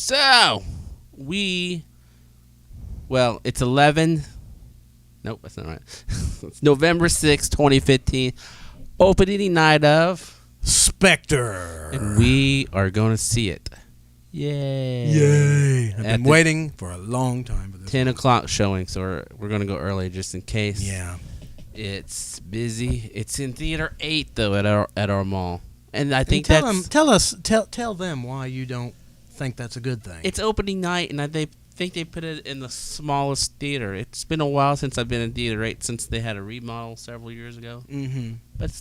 So, it's 11. Nope, that's not right. It's November 6th, 2015. Opening night of Spectre. And we are going to see it. Yay. Yay. I've been waiting for a long time for this. 10 o'clock showing, so we're going to go early just in case. Yeah. It's busy. It's in Theater 8, though, at our mall. And I think tell them why you don't think that's a good thing. It's opening night, and they think they put it in the smallest theater. It's been a while since I've been in Theater 8, since they had a remodel several years ago. Mm-hmm. But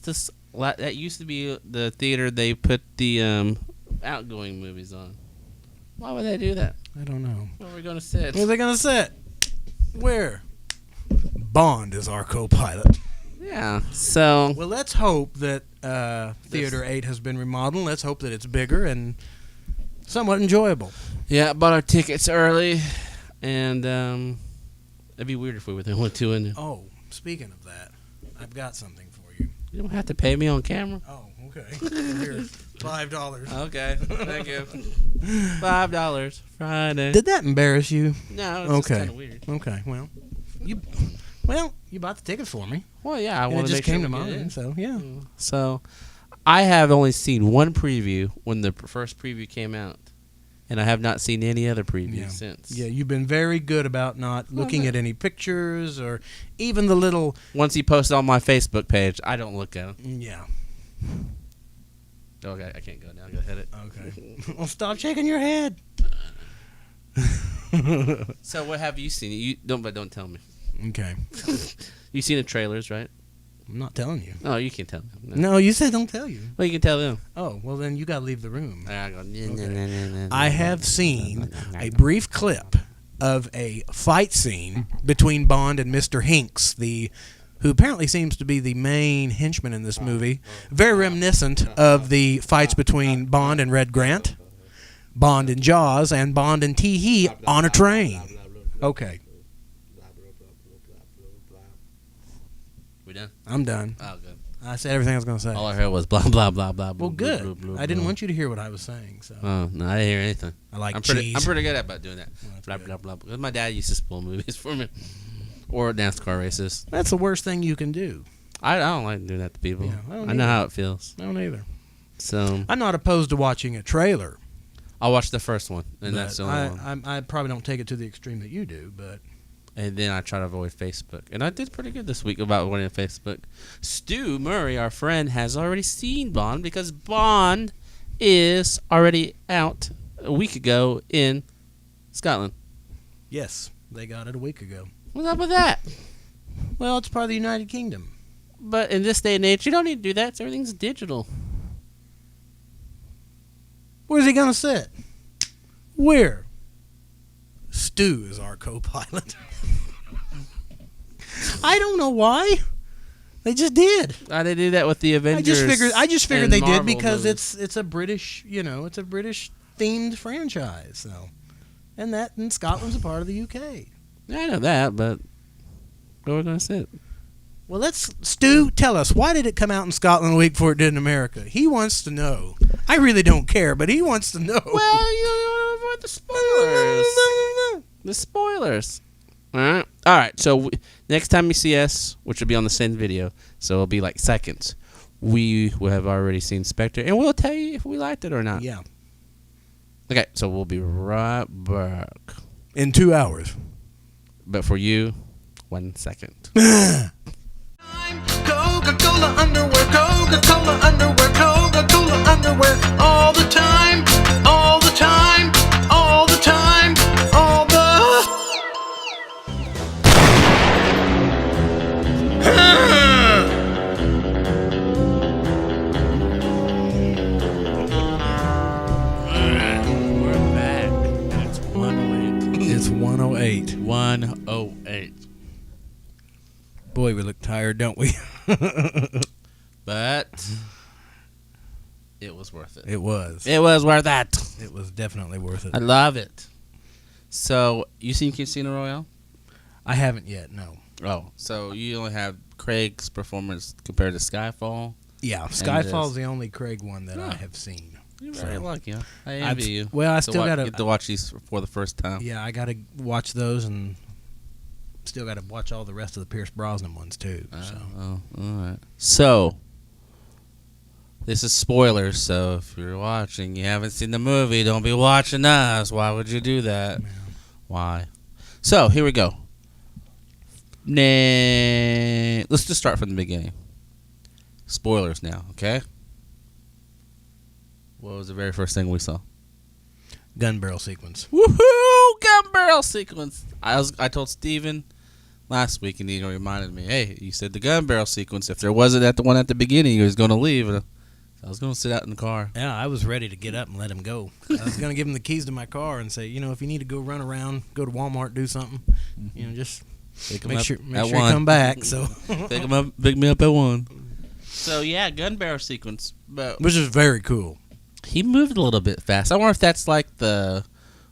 that used to be the theater they put the outgoing movies on. Why would they do that? I don't know. Where are we going to sit? Where are they going to sit? Where? Bond is our co-pilot. Yeah, so... Well, let's hope that Theater 8 has been remodeled. Let's hope that it's bigger and somewhat enjoyable. Yeah, bought our tickets early, and it'd be weird if we went two in. Oh, speaking of that, I've got something for you. You don't have to pay me on camera. Oh, okay. Here, $5. Okay, thank you. $5 Friday. Did that embarrass you? No, it's just kind of weird. Okay, well, you bought the ticket for me. Well, yeah, I want wanted to to just came to mind, so yeah. So, I have only seen one preview when the first preview came out, and I have not seen any other previews since. Yeah, you've been very good about not looking at any pictures or even the little... Once he posted on my Facebook page, I don't look at them. Yeah. Okay, I can't go now. Go hit it. Okay. Well, stop shaking your head. So, what have you seen? Don't tell me. Okay. You seen the trailers, right? I'm not telling you. Oh, you can't tell them. No, you said don't tell you. Well, you can tell them. Oh, well, then you got to leave the room. Okay. I have seen a brief clip of a fight scene between Bond and Mr. Hinks, who apparently seems to be the main henchman in this movie. Very reminiscent of the fights between Bond and Red Grant, Bond and Jaws, and Bond and Tee-Hee on a train. Okay. We done? I'm done. Oh, good. I said everything I was going to say. All I heard was blah, blah, blah, blah, blah. Well, good. Blah, blah, blah, I didn't blah. want you to hear what I was saying. So. Oh, no, I didn't hear anything. I like I'm cheese. pretty good about doing that. Well, blah, good. blah, blah, blah. My dad used to spoil movies for me. Or NASCAR races. That's the worst thing you can do. I don't like doing that to people. Yeah, I know how it feels. I don't either. So I'm not opposed to watching a trailer. I'll watch the first one, and that's the only one. I probably don't take it to the extreme that you do, but... And then I try to avoid Facebook. And I did pretty good this week about avoiding Facebook. Stu Murray, our friend, has already seen Bond because Bond is already out a week ago in Scotland. Yes, they got it a week ago. What's up with that? Well, it's part of the United Kingdom. But in this day and age, you don't need to do that. Everything's digital. Where's he going to sit? Where? Stu is our co-pilot. I don't know why. They just did. They do that with the Avengers. I just figured they Marvel did because movies. it's a British, it's a British themed franchise. So, and Scotland's a part of the UK. Yeah, I know that, but where are we going to sit? Well, Stu, tell us, why did it come out in Scotland a week before it did in America? He wants to know. I really don't care, but he wants to know. Well, you avoid the spoilers. The spoilers. All right. So next time you see us, which will be on the same video, so it'll be like seconds, we will have already seen Spectre, and we'll tell you if we liked it or not. Yeah. Okay, so we'll be right back. In 2 hours. But for you, 1 second. Coca-Cola underwear, Coca-Cola underwear, Coca-Cola underwear, all the time, all the time, all the time, all the... We're back. And it's 108. It's 108. 108. Boy, we look tired, don't we? But it was worth it. It was. It was worth it. It was definitely worth it. I love it. So, you seen Casino Royale? I haven't yet, no. Oh, so you only have Craig's performance compared to Skyfall? Yeah, Skyfall's the only Craig one that I have seen. You're very lucky. Huh? I I've- envy you. well, I still gotta- get to watch these for the first time. Yeah, I got to watch those, and still got to watch all the rest of the Pierce Brosnan ones too. So. Oh, all right. So, this is spoilers. So, if you're watching, you haven't seen the movie, don't be watching us. Why would you do that? Yeah. Why? So, here we go. Let's just start from the beginning. Spoilers now, okay? What was the very first thing we saw? Gun barrel sequence. Woohoo! Gun barrel sequence. I told Steven last week, and he reminded me, hey, you said the gun barrel sequence. If there wasn't at the one at the beginning, he was going to leave. And I was going to sit out in the car. Yeah, I was ready to get up and let him go. I was going to give him the keys to my car and say, if you need to go run around, go to Walmart, do something, just Pick him make up sure at you 1. come back. So, Pick me up at 1. So, yeah, gun barrel sequence. But which is very cool. he moved a little bit fast. I wonder if that's like the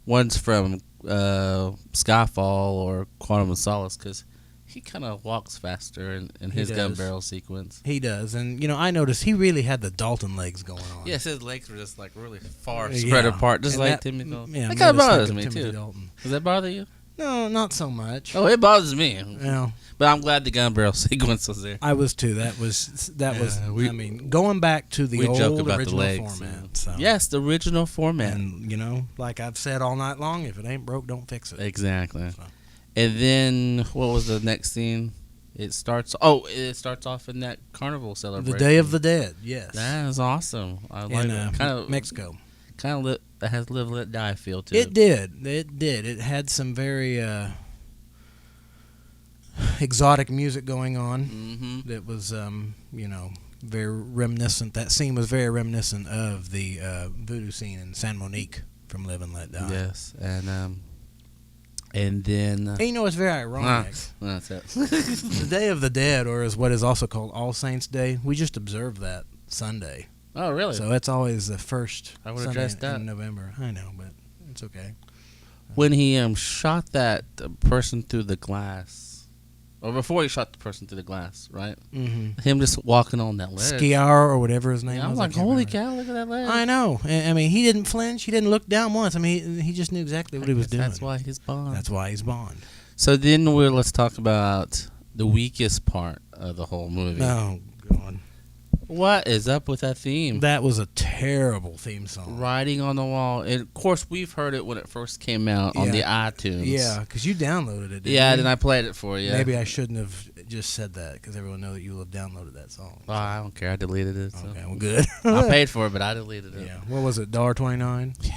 ones from Skyfall or Quantum of Solace, because he kind of walks faster in his gun does. barrel sequence. He does, and I noticed he really had the Dalton legs going on. Yes, his legs were just like really far Yeah. spread apart, just And like that- Timothy Dalton. Yeah, That made kind of us think bothers of me Timothy too. Dalton. Does that bother you? No, not so much. Oh, it bothers me. Yeah, But I'm glad the gun barrel sequence was there. I was too. That was. we- I mean, going back to the We old joke about the original legs. format. So. Yes, the original format. And like I've said all night long, if it ain't broke, don't fix it. Exactly. So. And then what was the next scene? It starts off in that carnival celebration. The Day of the Dead. Yes. That is awesome. I like in it. Kind of Mexico. Kind of that has live let die feel to It did. It did. It had some very exotic music going on. Mm-hmm. That was, very reminiscent. That scene was very reminiscent of the voodoo scene in San Monique from Live and Let Die. Yes, and then And it's very ironic. that's it. The Day of the Dead, or is what is also called All Saints Day, we just observed that Sunday. Oh, really? So it's always the first I would've Sunday dressed up. in November. I know, but it's okay. When he shot that person through the glass, or before he shot the person through the glass, right? Mm-hmm. Him just walking on that ledge. Skiar or whatever his name Yeah, I'm was. I like, can't holy remember. cow! Look at that ledge. I know. I mean, he didn't flinch. He didn't look down once. I mean, he just knew exactly what he was doing. That's why he's Bond. That's why he's Bond. So then let's talk about the weakest part of the whole movie. Oh, God. What is up with that theme? That was a terrible theme song. Writing on the wall. And of course, we've heard it when it first came out on the iTunes. Yeah, because you downloaded it, didn't Yeah, you? then I played it for you. Maybe I shouldn't have just said that, because everyone know that you will have downloaded that song. Oh, I don't care. I deleted it. So. Okay, well, good. I paid for it, but I deleted it. Yeah. What was it, $1.29?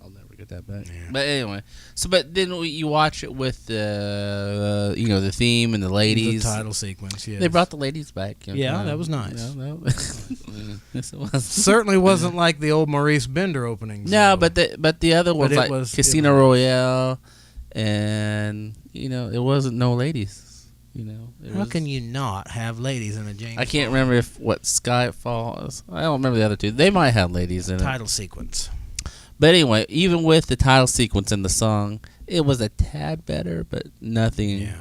I'll never get that back. Yeah. But anyway, but then you watch it with the the theme and the ladies. The title sequence, yes. They brought the ladies back. Yeah, that was nice. Yes, it was. Certainly wasn't like the old Maurice Bender opening. No, so. but the other ones it like was- Casino Royale, and it wasn't no ladies. How can you not have ladies in a James I can't Bond remember what Skyfall is. I don't remember the other two. They might have ladies in it. title sequence? But anyway, even with the title sequence in the song, it was a tad better, but nothing. Yeah.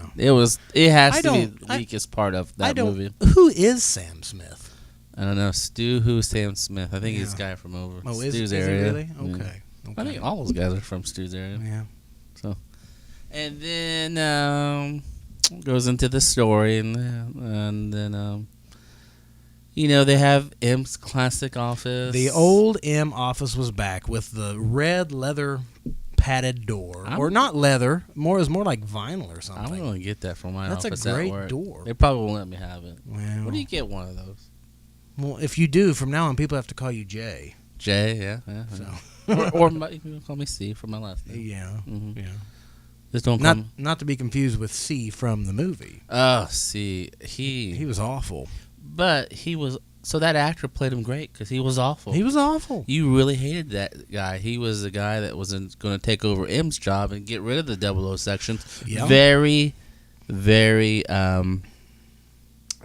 It has I to be don't- the weakest part of that I don't. movie. Who is Sam Smith? I don't know. Sam Smith. I think he's a Yeah. guy from over Oh, Stu's is he area. really? Yeah. Okay. I think all those guys are from Stu's area. Yeah. And then goes into the story, and then they have M's classic office. The old M office was back with the red leather padded door, or not leather, more like vinyl or I'm something. gonna get that from my That's a office at great work. door. They probably won't let me have it. Well, What do you get one of those? well, if you do, from now on, people have to call you Jay. Jay, yeah. So. or you can call me C for my last name. Yeah. Mhm. Yeah. Just don't call me. Not to be confused with C from the movie. Oh, see, He was awful. But he was. So that actor played him great because he was awful. He was awful. You really hated that guy. He was the guy that was going to take over M's job and get rid of the 00 section. Yeah. Very, very.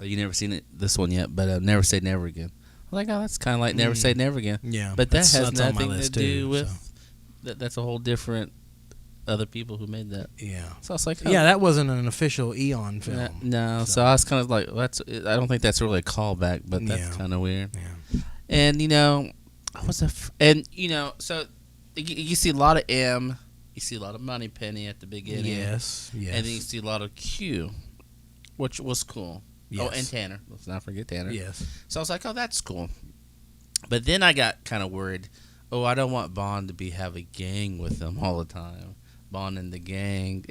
You never seen this one yet, but Never Say Never Again. I'm like, oh, that's kind of like Never Say Never Again. Yeah. But that has that's on my nothing to list do too, with. so. That's a whole different. Other people who made that. Yeah. So I was like, oh. Yeah, that wasn't an official Eon film. No, so I was kind of like, I don't think that's really a callback, but that's Yeah. kind of weird. Yeah. And And so you see a lot of M, you see a lot of Moneypenny at the beginning. Yes. And then you see a lot of Q, which was cool. Yes. Oh, and Tanner. Let's not forget Tanner. Yes. So I was like, oh, that's cool. But then I got kind of worried. Oh, I don't want Bond to have a gang with him all the time. Bond and the gang.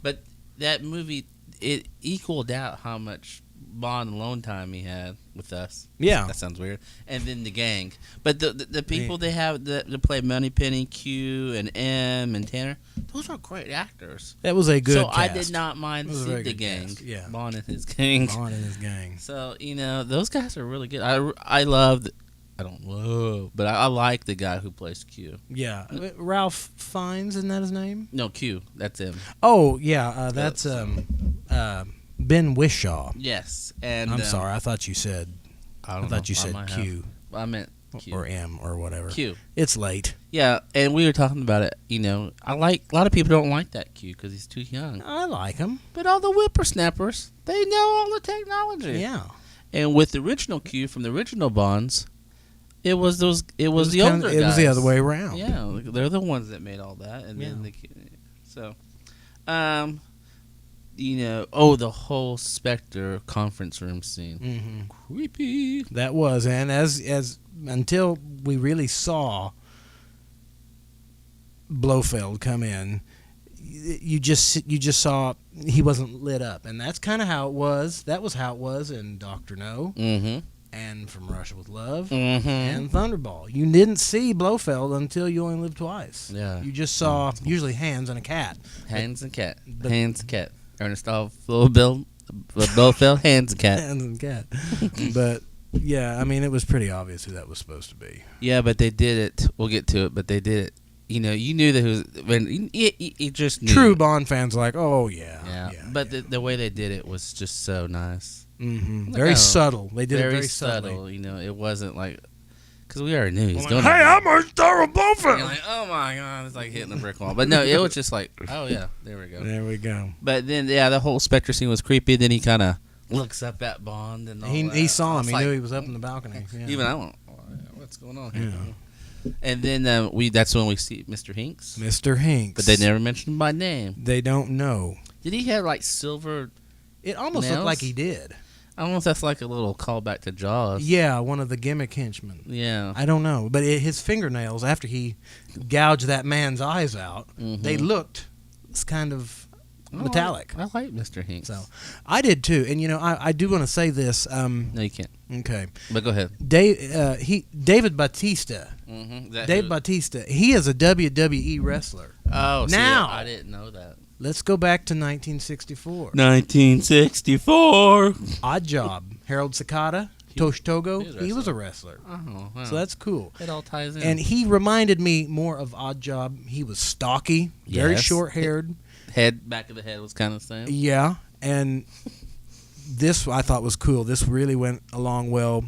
But that movie, it equaled out how much Bond alone time he had with us. Yeah. That sounds weird. And then the gang. But the people they have that play Moneypenny, Q, and M, and Tanner, those are great actors. That was a good So cast. I did not mind the gang. Cast. Yeah. Bond and his gang. Bond and his gang. So, those guys are really good. I like the guy who plays Q. Yeah. Ralph Fiennes, isn't that his name? No, Q. That's him. Oh, yeah. That's Ben Whishaw. Yes. And I'm sorry. I thought you said you said Q. I meant Q. Or M or whatever. Q. It's late. Yeah, and we were talking about it. A lot of people don't like that Q because he's too young. I like him. But all the whippersnappers, they know all the technology. Yeah. And with the original Q from the original Bonds, it was the older guys. It was the other way around. Yeah, they're the ones that made all that, and then the whole Spectre conference room scene, creepy. That was, and as until we really saw Blofeld come in, you just saw he wasn't lit up, and that's kind of how it was. That was how it was in Dr. No. And From Russia with Love, and Thunderball. You didn't see Blofeld until You Only Live Twice. Yeah. You just saw usually hands and a cat. Hands and cat. Hands and cat. Ernest Blofeld, hands and cat. Hands and cat. But, yeah, I mean, it was pretty obvious who that was supposed to be. Yeah, but they did it. We'll get to it, but they did it. You knew that he just knew. True Bond fans are like, oh, yeah. But the way they did it was just so nice. Very subtle. They did it very subtle. It wasn't like, because we already knew he was going. Hey, I'm a star of Blofeld. You're like, oh my god, it's like hitting a brick wall. But no, it was just like, oh yeah, there we go. There we go. But then, the whole Spectre scene was creepy. Then he kind of looks up at Bond and all that. He saw him. He knew he was up in the balcony. Yeah. Even I went, what's going on here? Yeah. And then that's when we see Mr. Hinks. Mr. Hinks. But they never mentioned him by name. They don't know. Did he have like silver? It almost nails? looked like he did. I don't know if that's like a little callback to Jaws. Yeah, one of the gimmick henchmen. Yeah. I don't know. But his fingernails, after he gouged that man's eyes out, they looked kind of metallic. I like Mr. Hinks. So, I did too. And, I do want to say this. No, you can't. Okay. But go ahead. David Bautista. Dave Bautista. He is a WWE wrestler. Oh, now, I didn't know that. Let's go back to 1964. 1964. Odd Job. Harold Sakata. Tosh Togo. He was a wrestler. Oh, wow. So that's cool. It all ties in. And he reminded me more of Odd Job. He was stocky, very short-haired. Back of the head was kind of the same. Yeah. And this I thought was cool. This really went along well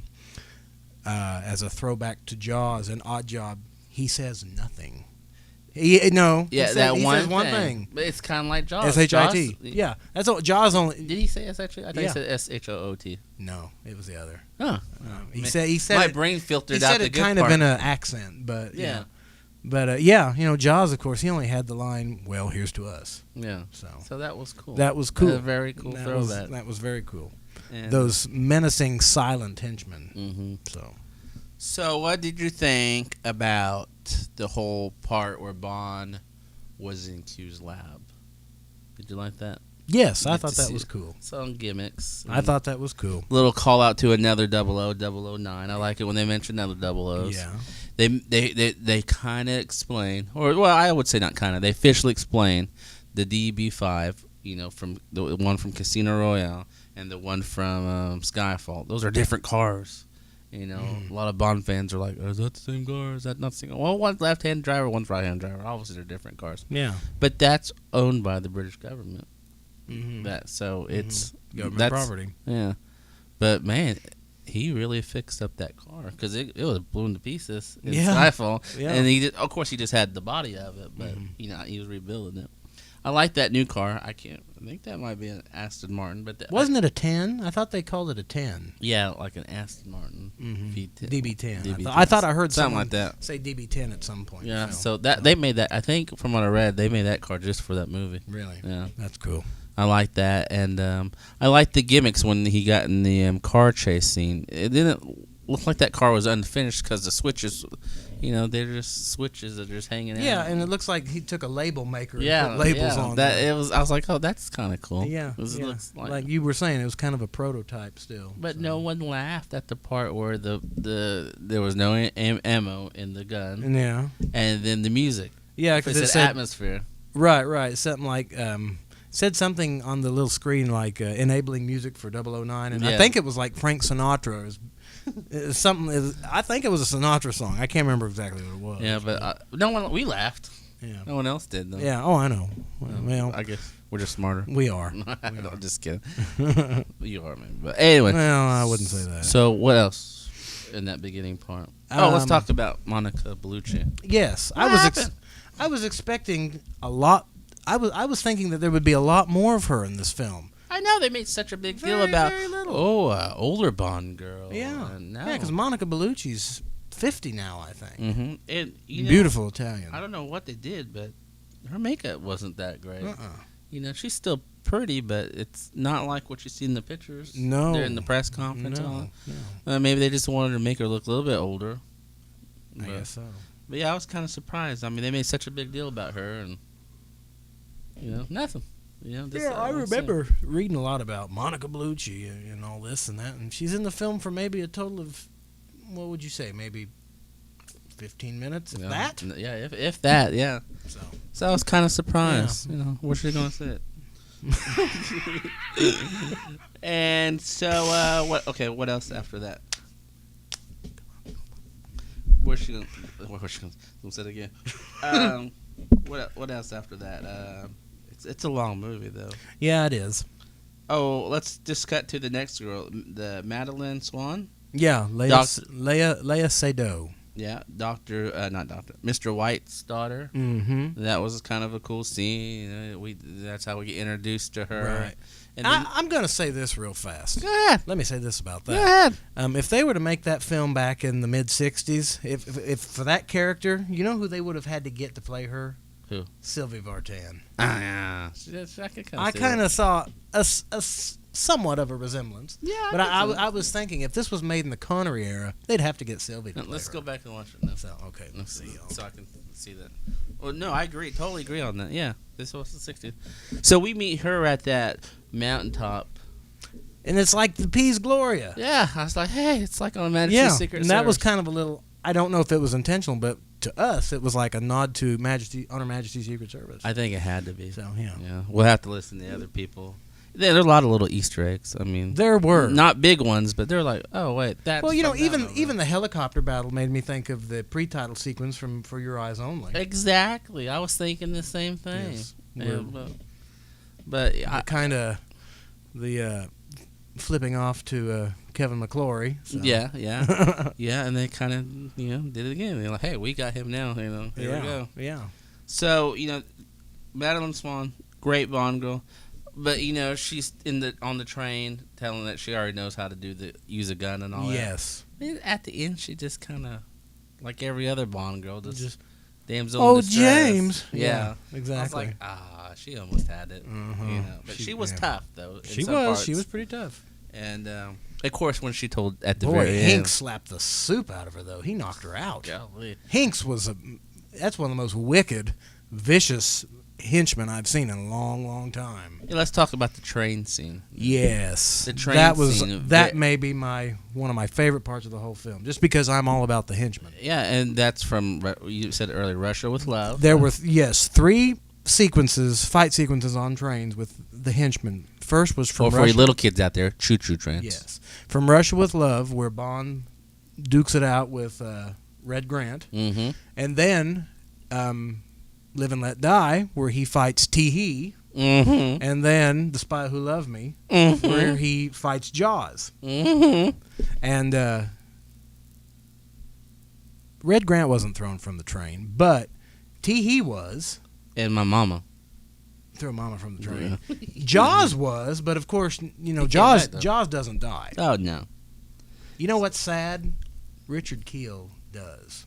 as a throwback to Jaws and Odd Job. He says nothing. He says one thing. But it's kind of like Jaws. S-H-I-T. Yeah. That's all. Jaws only. Did he say S-H-I-T? I thought he said S-H-O-O-T. No, it was the other. Huh. He said my it, brain filtered he out said the it good kind part. of in an accent, but Yeah. But Jaws, of course, he only had the line, "Well, here's to us." Yeah. So that was cool. That was cool. A very cool throwback. That was very cool. And those menacing silent henchmen. So what did you think about the whole part where Bond was in Q's lab? Did you like that? Yes, I thought that was cool. Some gimmicks. I thought that was cool. Little call out to another 009. I like it when they mention other 00s. Yeah. They kind of explain, I would say not kind of. They officially explain the DB5. From the one from Casino Royale and the one from Skyfall. Those are different cars. A lot of Bond fans are like, "Is that the same car? Is that not the same car?" Well, one's left-hand driver, one's right-hand driver. Obviously, they're different cars. Yeah. But that's owned by the British government. It's government property. Yeah. But man, he really fixed up that car because it was blown to pieces in Skyfall. Yeah. And of course, he just had the body of it, but he was rebuilding it. I like that new car. I think that might be an Aston Martin, but Wasn't it a 10? I thought they called it a 10. Yeah, like an Aston Martin DB10. DB10. I thought I heard something someone like that. say DB10 at some point. Yeah, so they made that. I think from what I read, they made that car just for that movie. Really? Yeah, That's cool. I like that, and I like the gimmicks when he got in the car chase scene. It didn't look like that car was unfinished because the switches, they're just switches that are just hanging out. Yeah, and it looks like he took a label maker and Yeah, put labels on that. there. I was like, oh, that's kind of cool. Yeah, It yeah. looks like you were saying, it was kind of a prototype still. But so. no one laughed at the part where there was no ammo in the gun, Yeah. and then the music. Yeah, It because it said said atmosphere. right, something like said something on the little screen like enabling music for 009, and I Yeah. think it was like Frank Sinatra. I think it was a Sinatra song. I can't remember exactly what it was. Yeah, but we laughed. yeah, No one else did though. yeah. Oh, I know. Well, I guess we're just smarter. we are. No, I'm just kidding. You are, man. But anyway. Well, I wouldn't say that. So what else in that beginning part? Let's talk about Monica Bellucci. Yes, What I was expecting a lot. I was thinking that there would be a lot more of her in this film. I know they made such a big deal Very, about very little. older Bond girl. Yeah, and now, yeah, because Monica Bellucci's 50 now, I think. mm-hmm. And Beautiful Italian. I don't know what they did, but her makeup wasn't that great. Uh-uh. She's still pretty, but it's not like what you see in the pictures. No. During the press conference. and all No, that. Maybe they just wanted to make her look a little bit older. I But- guess so. But yeah, I was kind of surprised. I mean, they made such a big deal about her, and nothing. Just, I let's remember reading a lot about Monica Bellucci and all this and that, and she's in the film for maybe a total of, what would you say, maybe 15 minutes, see. if that? Yeah, if that, yeah. So, So I was kind of surprised. Where's she gonna sit? And so, what? Okay, what else after that? Where's she gonna sit again? What else after that? It's a long movie though. yeah, it is. Oh, let's just cut to the next girl, the Madeline Swan. Yeah, Leia Seydoux. Yeah, Mr. White's daughter. Mm-hmm. That was kind of a cool scene. That's how we get introduced to her. Right. And then, I'm going to say this real fast. go ahead. Let me say this about that. Go ahead. If they were to make that film back in the mid-'60s, if for that character, you know who they would have had to get to play her? Who? Sylvie Vartan. Yeah. I kind of saw a somewhat of a resemblance. Yeah. But I was thinking, if this was made in the Connery era, they'd have to get Sylvie to play Let's her. go back and watch it now. So, okay, let's see. So I can see that. Well, no, I agree. Totally agree on that. Yeah. This was the 60s. So we meet her at that mountaintop. And it's like the Peas Gloria. Yeah. I was like, hey, it's like on Majesty's Secret and that was Service. kind of a little, I don't know if it was intentional, but to us, it was like a nod to Honor Majesty's Secret Service. I think it had to be. So, yeah. Yeah. We'll have to listen to other people. There are a lot of little Easter eggs. I mean, There were. not big ones, but they're like, oh wait, that's Well, from down over even the helicopter battle made me think of the pre-title sequence from For Your Eyes Only. exactly. I was thinking the same thing. Yes. Yeah, but I, Kind of the flipping off to Kevin McClory. So. yeah, yeah, and they kind of did it again. They're like, hey, we got him now. Here we go. Yeah. So Madeline Swan, great Bond girl, but she's on the train telling that she already knows how to use a gun and all Yes. that. At the end, she just kind of like every other Bond girl, just damsel Oh, in distress. James. Yeah. Exactly. I was like, she almost had it. But she was tough though. in She some was. parts. She was pretty tough. And of course, when she told at the Boy, very Hinks slapped the soup out of her though. He knocked her out. end, golly. Hinks was that's one of the most wicked, vicious henchmen I've seen in a long, long time. Yeah, let's talk about the train scene. Yes, The train scene, that may be one of my favorite parts of the whole film, just because I'm all about the henchmen. Yeah, and that's from you said earlier, Russia with Love. There were 3 fight sequences on trains with the henchmen. First was from for Russia. you little kids out there, choo-choo trains. Yes, from Russia with Love, where Bond dukes it out with Red Grant, Mm-hmm. and then Live and Let Die, where he fights Tee-Hee, Mm-hmm. and then The Spy Who Loved Me, Mm-hmm. where he fights Jaws. Mm-hmm. And Red Grant wasn't thrown from the train, but Tee-Hee was. And my mama. throw Mama from the train. Jaws was, but of course, came Jaws back, though. Jaws doesn't die. Oh no. You know what's sad? Richard Keel does.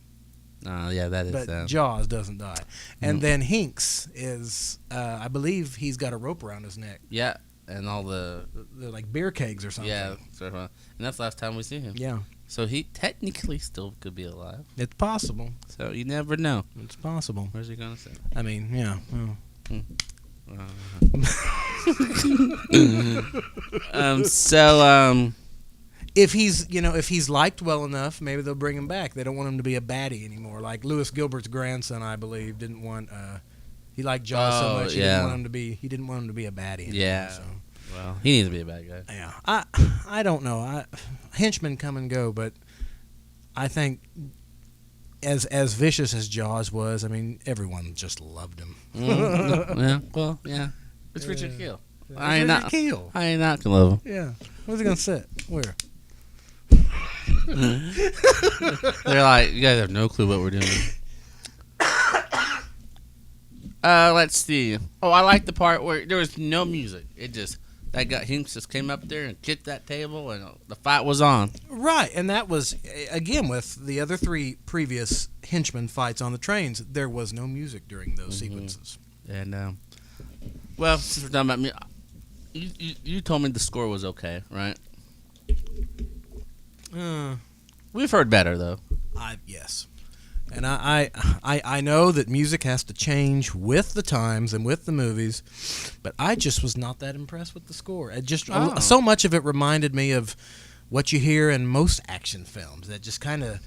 Yeah, that is But sad. Jaws doesn't die. And then Hinks is, I believe he's got a rope around his neck. Yeah, and all the They're like beer kegs or something. yeah, sort of, and that's the last time we see him. Yeah. So he technically still could be alive. It's possible. So you never know. It's possible. Where's he gonna sit? I mean, yeah. Well. So If he's liked well enough, maybe they'll bring him back. They don't want him to be a baddie anymore. Like Lewis Gilbert's grandson, I believe, didn't want. He liked Jaws so much he didn't want him to be. He didn't want him to be a baddie anymore. Yeah. So. Well, he needs to be a bad guy. Yeah. I don't know. Henchmen come and go, but I think as vicious as Jaws was, I mean, everyone just loved him. Yeah. Well, yeah. It's Richard Keel. I ain't Richard not. Keel. I ain't not gonna love him. Yeah. Where's he gonna sit? Where? They're like, you guys have no clue what we're doing. Let's see. Oh, I like the part where there was no music. It just Hinks just came up there and kicked that table, and the fight was on. Right, and that was again with the other 3 previous henchmen fights on the trains. There was no music during those sequences. And well, since we're talking about me, you told me the score was okay, right? We've heard better though. Yes. And I know that music has to change with the times and with the movies, but I just was not that impressed with the score. It just so much of it reminded me of what you hear in most action films. That just kind of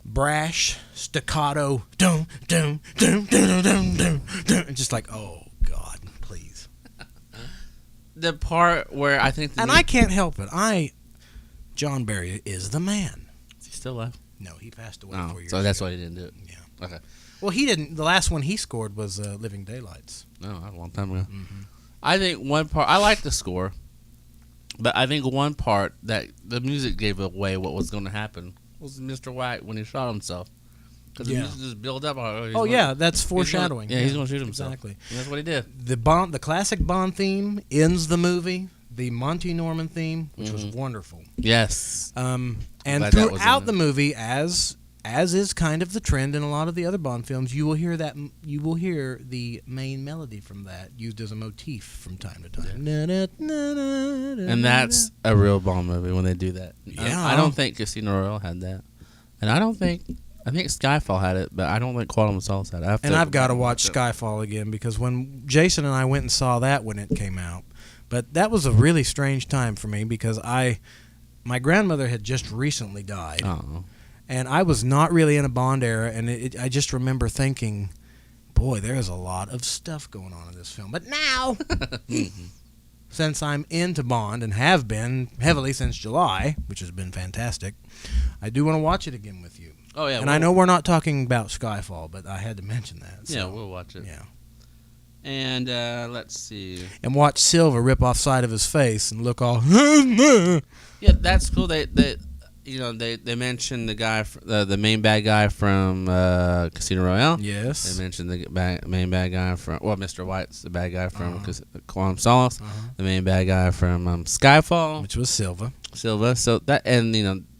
brash staccato, dum dum dum dum dum dum dum, and just like, oh God, please. The part where I think, I can't help it. John Barry is the man. Is he still alive? No, he passed away 4 years so that's ago. why he didn't do it. Yeah. Okay. Well, he didn't. The last one he scored was Living Daylights. No, a long time ago. Mm-hmm. I think one part, I like the score, but I think one part that the music gave away what was going to happen was Mr. White when he shot himself. Because the music just built up. That's foreshadowing. He's going to shoot himself. Exactly. And that's what he did. The classic Bond theme ends the movie. The Monty Norman theme, which was wonderful. Yes. And glad that was throughout in the movie, as is kind of the trend in a lot of the other Bond films, you will hear the main melody from that used as a motif from time to time. And that's a real Bond movie when they do that. Yeah. I don't think Casino Royale had that. And I think Skyfall had it, but I don't think Quantum of Solace had it. I've got to watch Skyfall again because when Jason and I went and saw that when it came out, but that was a really strange time for me because my grandmother had just recently died. Oh. And I was not really in a Bond era, and I just remember thinking, boy, there's a lot of stuff going on in this film. But now, since I'm into Bond and have been heavily since July, which has been fantastic, I do want to watch it again with you. Oh, yeah. And I know we're not talking about Skyfall, but I had to mention that. So, Yeah, we'll watch it. Yeah. And let's see. And watch Silva rip off side of his face and look all. Yeah, that's cool. They mentioned the guy, the main bad guy from Casino Royale. Yes. They mentioned the main bad guy from Mr. White's the bad guy from Quantum Solace. The main bad guy from Skyfall, Which was Silva. So that, and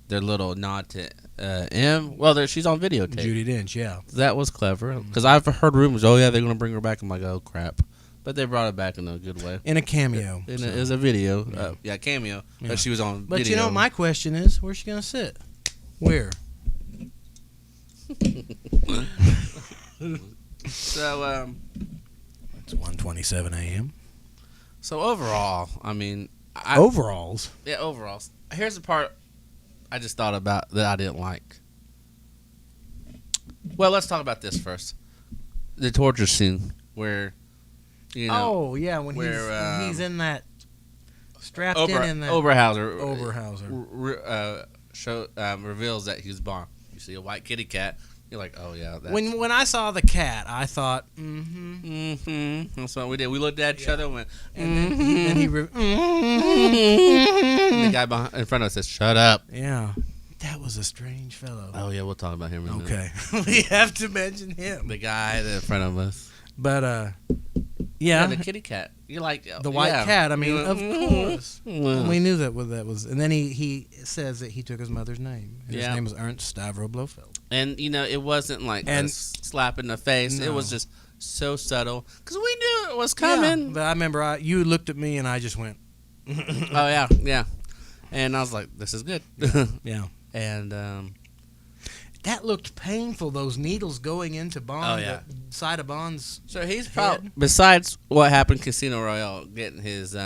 their little nod to M. Well, she's on videotape. Judi Dench, yeah. That was clever because I've heard rumors. Oh yeah, they're gonna bring her back. I'm like, oh crap, but they brought it back in a good way. In a cameo. It was a video. Cameo. Yeah. But she was on But video. my question is, where's she going to sit? Where? So, It's 1:27 a.m. So overall, I mean, Overalls? Yeah, overalls. Here's the part I just thought about that I didn't like. Well, let's talk about this first. The torture scene where, oh yeah, when he's in that strapped in that Oberhauser reveals that he's Bond. You see a white kitty cat. You're like, oh yeah. That's when I saw the cat, I thought, That's what we did. We looked at each other and went, and then he and the guy in front of us says, "Shut up." Yeah, that was a strange fellow. Oh yeah, we'll talk about him in a minute. Okay, we have to mention him. The guy in front of us. But Yeah. the kitty cat. You're like The white cat. I mean, of course. Mm. We knew that was. And then he says that he took his mother's name. And Yeah. His name was Ernst Stavro Blofeld. And it wasn't like a slap in the face. No. It was just so subtle because we knew it was coming. Yeah, but I remember you looked at me and I just went. Oh yeah. And I was like, this is good. Yeah. And that looked painful. Those needles going into Bond. Oh, yeah. The side of Bond's. so he's head. probably, besides what happened in Casino Royale, getting his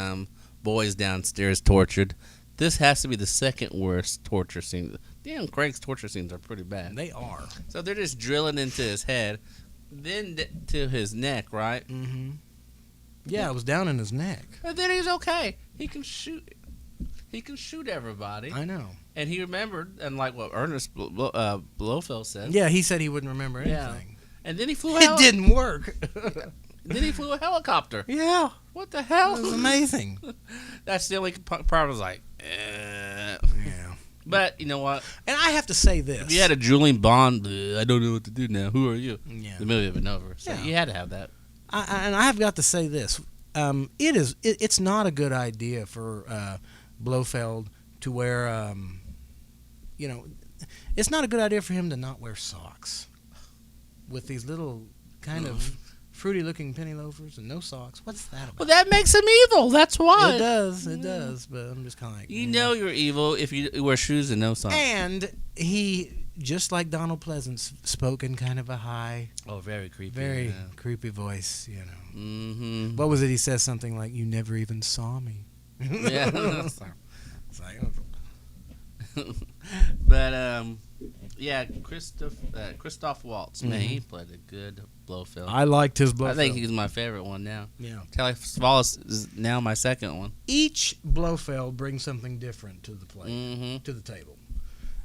boys downstairs tortured. This has to be the second worst torture scene. Damn, Craig's torture scenes are pretty bad. They are. So they're just drilling into his head, then to his neck, right? Mm-hmm. Yeah, it was down in his neck. But then he's okay. He can shoot. He can shoot everybody. I know. And he remembered, and like what Ernest Blofeld said. Yeah, he said he wouldn't remember anything. Yeah. And then he flew. It didn't work. Then he flew a helicopter. Yeah, What the hell? it was amazing. That's the only part. I was like, Yeah. But you know what? And I have to say this. If you had a Julian Bond, I don't know what to do now. Who are you? Yeah. The movie had been over. So Yeah. you had to have that. And I have got to say this. It's not a good idea for Blofeld to wear, it's not a good idea for him to not wear socks with these little kind of fruity-looking penny loafers and no socks. What's that about? Well, that makes him evil. That's why. It does, but I'm just kind of like... You know you're evil if you wear shoes and no socks. And he, just like Donald Pleasance, spoke in kind of a high, Oh, very creepy. very creepy voice, Mm-hmm. What was it? He says something like, "You never even saw me." Yeah. It's like, But yeah, Christoph Waltz, man, he played a good Blofeld. I liked his I Blofeld. think he's my favorite one now. Yeah. Telly Savalas is now my second one. Each Blofeld brings something different to the plate, Mm-hmm. to the table.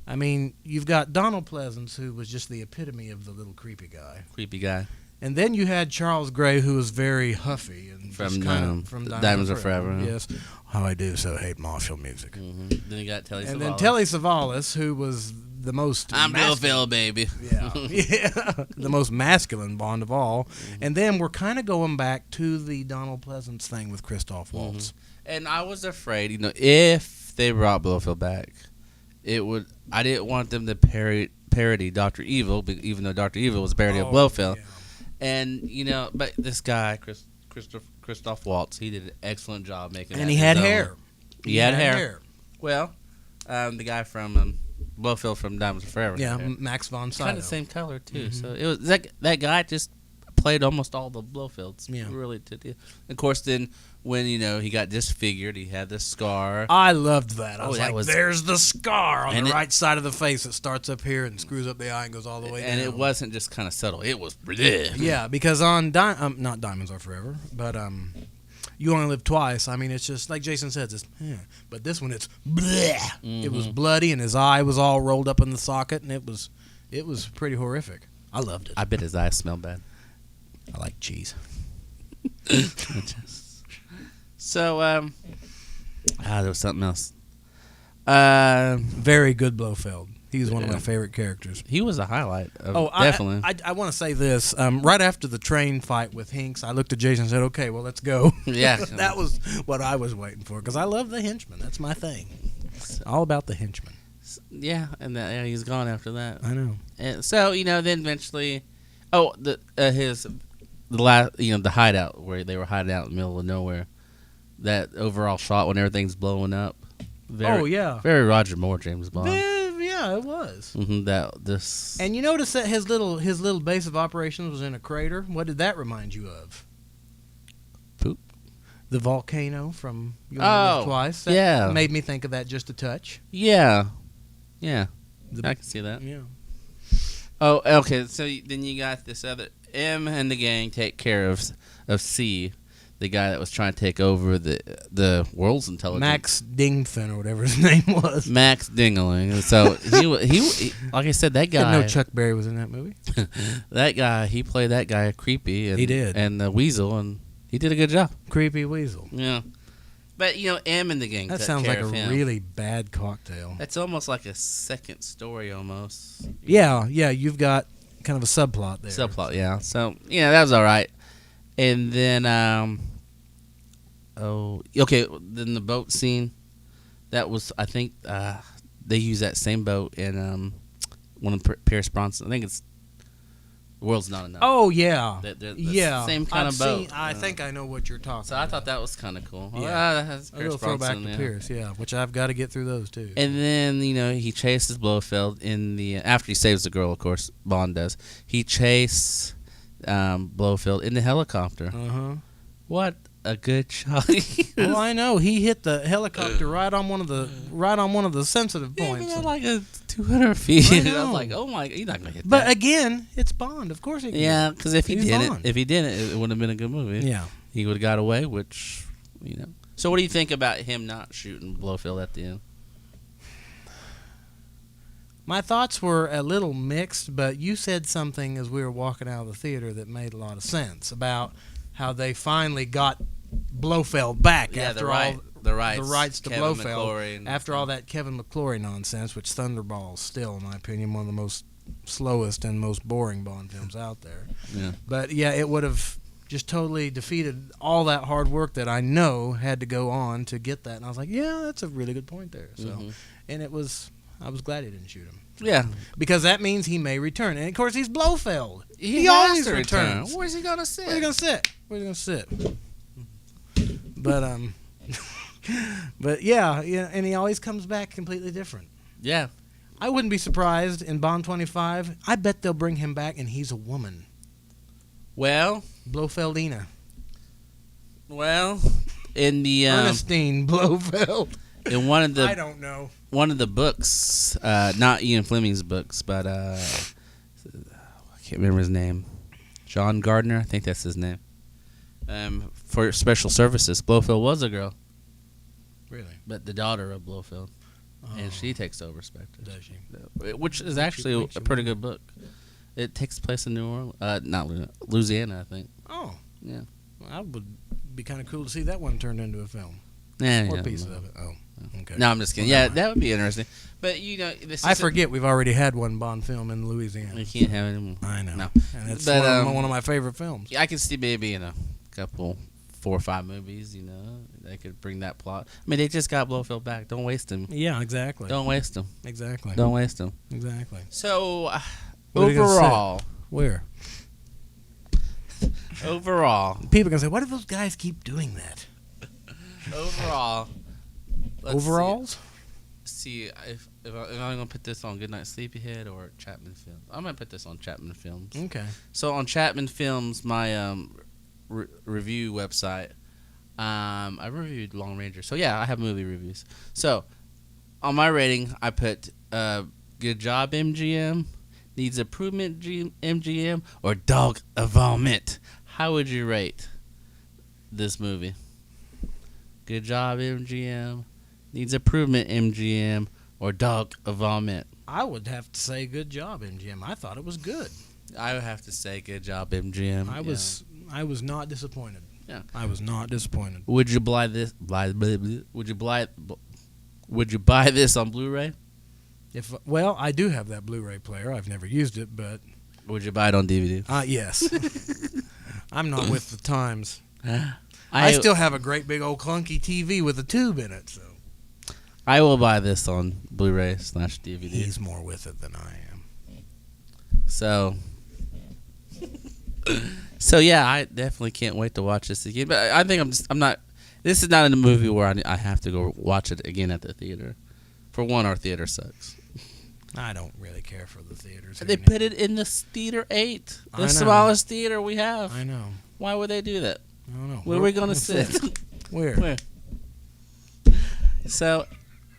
I mean, you've got Donald Pleasance, who was just the epitome of the little creepy guy. Creepy guy. And then you had Charles Gray, who was very huffy and From, just kind um, of from Diamonds Are Forever, huh? Yes. How I do so hate martial music. Mm-hmm. Then you got Telly Savalas. And then Telly Savalas, who was the most I'm masculine- Blofeld, baby. Yeah, yeah, the most masculine Bond of all. And then we're kind of going back to the Donald Pleasance thing with Christoph Waltz. And I was afraid, if they brought Blofeld back, I didn't want them to parody Dr. Evil, even though Dr. Evil was a parody of Blofeld. Yeah. And but this guy, Christoph Waltz, he did an excellent job making. And that he had his own. hair. He had hair. Well, the guy from Blofeld from Diamonds Are Forever. Yeah, Max von Sydow. kind of the same color too. So it was that guy just played almost all the Blofelds. Yeah. Really did. Of course, then when he got disfigured, he had the scar. I loved that. I was that like, was- there's the scar on And the it- right side of the face that starts up here and screws up the eye and goes all the way And down. it wasn't just kind of subtle. It was bleh. Yeah, because on not Diamonds Are Forever, but You Only Live Twice. I mean, it's just like Jason says. It's but this one, it's bleh. It was bloody, and his eye was all rolled up in the socket, and it was pretty horrific. I loved it. I bet his eyes smell bad. I like cheese. So, there was something else. Very good Blofeld. He was one of my favorite characters. He was a highlight. Definitely. Definitely. I want to say this. Right after the train fight with Hinks, I looked at Jason and said, "Okay, well, let's go." Yeah. That was what I was waiting for because I love the henchman. That's my thing. All about the henchman. Yeah, and he's gone after that. I know. And so then eventually, the last the hideout where they were hiding out in the middle of nowhere, that overall shot when everything's blowing up. Very Roger Moore, James Bond. Yeah, it was. Mm-hmm, And you notice that his little base of operations was in a crater. What did that remind you of? Poop. The volcano from You Only Live Twice. That yeah. made me think of that just a touch. Yeah, I can see that. Yeah. Oh, okay. So then you got this other M and the gang take care of C, the guy that was trying to take over the world's intelligence. Max Dingfin or whatever his name was. Max Dingeling. So he like I said, that I didn't guy. know Chuck Berry was in that movie. That guy, he played that guy creepy. And, He did. And the Weasel, and he did a good job. Creepy Weasel. Yeah. But M and the gang. That took sounds care like a of him. really bad cocktail. That's almost like a second story, almost. Yeah, you've got kind of a subplot there. Subplot, yeah. So that was all right. And then then the boat scene. That was, I think, they use that same boat in one of Pierce Bronson. I think it's The World's Not Enough. Oh yeah, the same kind of boat. I think I know what you're talking. So about. I thought that was kind of cool. Yeah. That's A Pierce little throwback Bronson, to Pierce, which I've got to get through those too. And then he chases Blofeld in the after he saves the girl. Of course, Bond does. He chases Blofeld in the helicopter. What a good shot! Well, I know he hit the helicopter right on one of the sensitive points. Yeah, like 200 feet. I I know. was like, oh my, he's not gonna hit But that. again, it's Bond. Of course he can. Yeah, because if he He's didn't, Bond. it wouldn't have been a good movie. Yeah. He would have got away, which So what do you think about him not shooting Blofeld at the end? My thoughts were a little mixed, but you said something as we were walking out of the theater that made a lot of sense about how they finally got Blofeld back after all the rights to Kevin Blofeld McClory and after stuff. all that Kevin McClory nonsense, which Thunderball is still, in my opinion, one of the most slowest and most boring Bond films out there. Yeah. But yeah, it would have just totally defeated all that hard work that I know had to go on to get that. And I was like, yeah, that's a really good point there. So, and I was glad he didn't shoot him. Yeah. Because that means he may return. And of course, he's Blofeld. He always has to return. returns. Where's he gonna sit? Where's he gonna sit? But but yeah, and he always comes back completely different. Yeah. I wouldn't be surprised in Bond 25. I bet they'll bring him back and he's a woman. Well, Blofeldina. In the Ernestine Blofeld. in one of the I don't know. one of the books, not Ian Fleming's books, but I can't remember his name. John Gardner, I think that's his name. For Special Services, Blofeld was a girl, Really? but the daughter of Blofeld, and she takes over Spectre. Does she? Which is actually a pretty good book. It takes place in New Orleans, not Louisiana, I think. Oh. Yeah. Well, I would be kind of cool to see that one turned into a film. Yeah, Or yeah. pieces of it. Oh. Okay. No, I'm just kidding. Well, Yeah, never mind. that would be interesting. But this I is forget we've already had one Bond film in Louisiana. You can't have it anymore. I know. No. And it's But, one of my favorite films. I can see maybe in a couple 4 or 5 movies, they could bring that plot. I mean, they just got Blofeld back. Don't waste him. Yeah, exactly. Don't waste him. Exactly. Don't waste him. Exactly. So, What are you gonna say? overall, Where? overall, People are going to say, why do those guys keep doing that? overall, let's Overalls? See if I'm gonna put this on Goodnight Sleepyhead or Chapman Films. I'm gonna put this on Chapman Films. Okay. So on Chapman Films, my review website, I reviewed Long Ranger. So yeah, I have movie reviews. So on my rating, I put good job MGM, needs improvement MGM, or dog a vomit. How would you rate this movie? Good job MGM, needs improvement MGM, or dog a vomit. I would have to say good job, MGM. I thought it was good. I would have to say good job MGM. I was not disappointed. Yeah. I was not disappointed. Would you buy this? Would you buy this on Blu-ray? Well, I do have that Blu-ray player. I've never used it, but Would you buy it on DVD? yes. I'm not with the times. I still have a great big old clunky TV with a tube in it, so I will buy this on Blu-ray/DVD. he's more with it than I am. So yeah, I definitely can't wait to watch this again. But I think I'm not. This is not in a movie where I have to go watch it again at the theater. For one, our theater sucks. I don't really care for the theaters. They here put it in the theater 8, I the know. smallest theater we have. I know. Why would they do that? I don't know. Where are we gonna sit? Where? Where? So,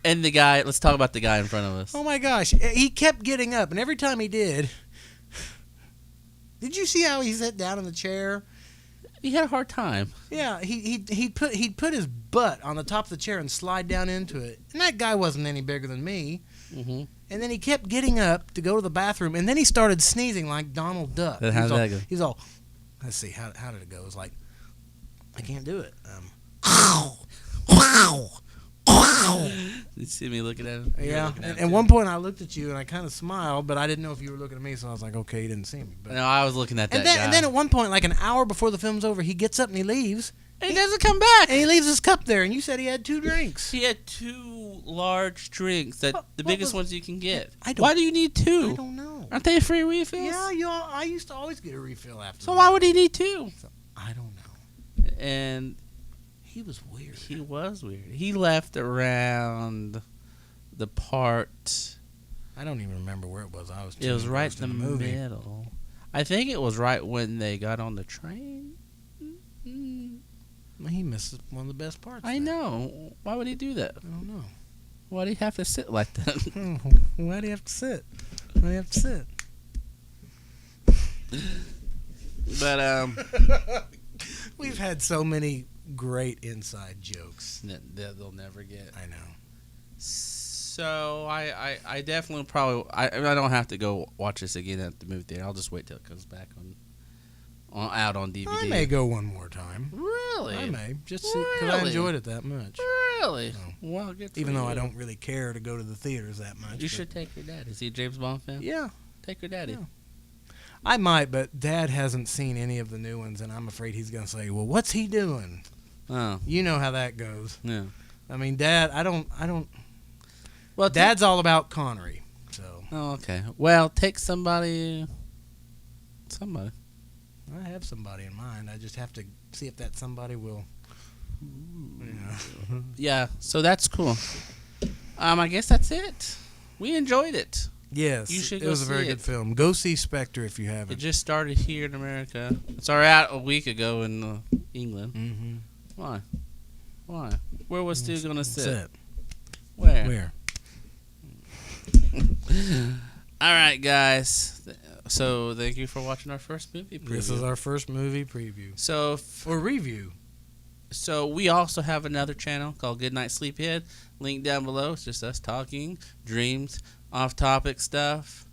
and the guy. Let's talk about the guy in front of us. Oh my gosh, he kept getting up, and every time he did you see how he sat down in the chair? He had a hard time. Yeah, he'd put his butt on the top of the chair and slide down into it, and that guy wasn't any bigger than me. Mm-hmm. And then he kept getting up to go to the bathroom, and then he started sneezing like Donald Duck. Then how'd that go? He's all, let's see, how did it go? It was like, I can't do it. You see me looking at him? Yeah. And at one point I looked at you and I kind of smiled, but I didn't know if you were looking at me, so I was like, okay, he didn't see me. But No, I was looking at that and then at one point, like an hour before the film's over, he gets up and he leaves. And he doesn't come back. And he leaves his cup there, and you said he had 2 drinks. He had 2 large drinks, the biggest ones you can get. I don't- Why do you need 2? I don't know. Aren't they free refills? Yeah, I used to always get a refill after. So why would he need 2? I don't know. And He was weird. he was weird. He left around the part. I don't even remember where it was. I was. It was too right engrossed in the movie. middle. I think it was right when they got on the train. He missed one of the best parts. I know. Why would he do that? I don't know. Why do he have to sit like that? Why do you have to sit? Why do you have to sit? But We've had so many great inside jokes. that they'll never get. I know. So I definitely probably I don't have to go watch this again at the movie theater. I'll just wait till it comes back out on DVD. I may go one more time. Really? I may just because I Really? enjoyed it that much. Really? No. Well, good for Even though you. I don't really care to go to the theaters that much. You but- should take your dad. Is he a James Bond fan? Yeah, Take your daddy. Yeah. I might, but Dad hasn't seen any of the new ones, and I'm afraid he's gonna say, "Well, what's he doing?" Oh, You know how that goes. yeah. I mean, Dad, I don't. Well, Dad's all about Connery, so Oh, okay. Well, take somebody. Somebody. I have somebody in mind. I just have to see if that somebody will. Yeah. Yeah. So that's cool. I guess that's it. We enjoyed it. Yes, You should it go was a very see good it. film. Go see Spectre if you It haven't. just started here in America. It's already out a week ago in England. Mm-hmm. Why? Why? Where was Stu gonna sit? Sit. Where? Where? All right, guys. So thank you for watching our first movie preview. This is our first movie preview so or review. So we also have another channel called Goodnight Sleepyhead. Link down below. It's just us talking, dreams, off-topic stuff,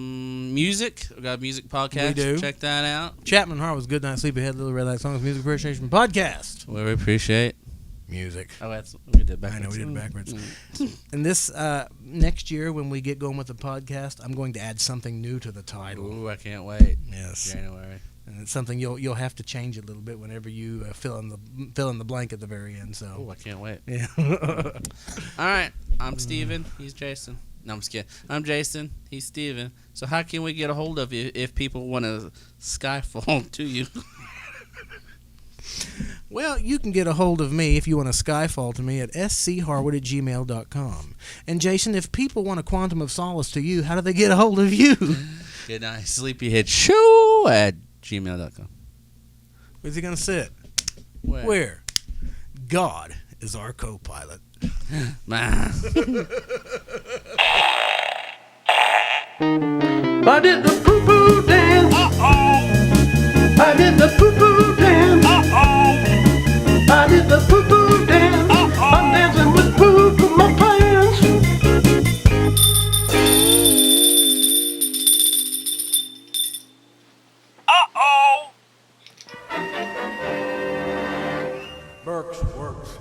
music. We got a music podcast. We do. Check that out. Chapman Harwood's Good Night Sleepyhead, Little Red Light Songs, Music Appreciation Podcast. Well, we appreciate. Music. Oh, we did it backwards. I know we did it backwards. Mm. And this next year, when we get going with the podcast, I'm going to add something new to the title. Ooh, I can't wait. Yes, January. and it's something you'll have to change a little bit whenever you fill in the blank at the very end. Ooh, So I can't wait. yeah. All right. I'm Steven. He's Jason. No, I'm just kidding. I'm Jason. He's Steven. So how can we get a hold of you if people want to skyfall to you? Well, you can get a hold of me if you want to skyfall to me at scharwood@gmail.com. And Jason, if people want a quantum of solace to you, how do they get a hold of you? Good night. Sleepyhead show at gmail.com. Where's he going to sit? Where? God is our co-pilot. Man. I did the poo-poo dance. I did the poo-poo dance. I did the poo-poo dance. I'm dancing with poo from my pants. Burks works.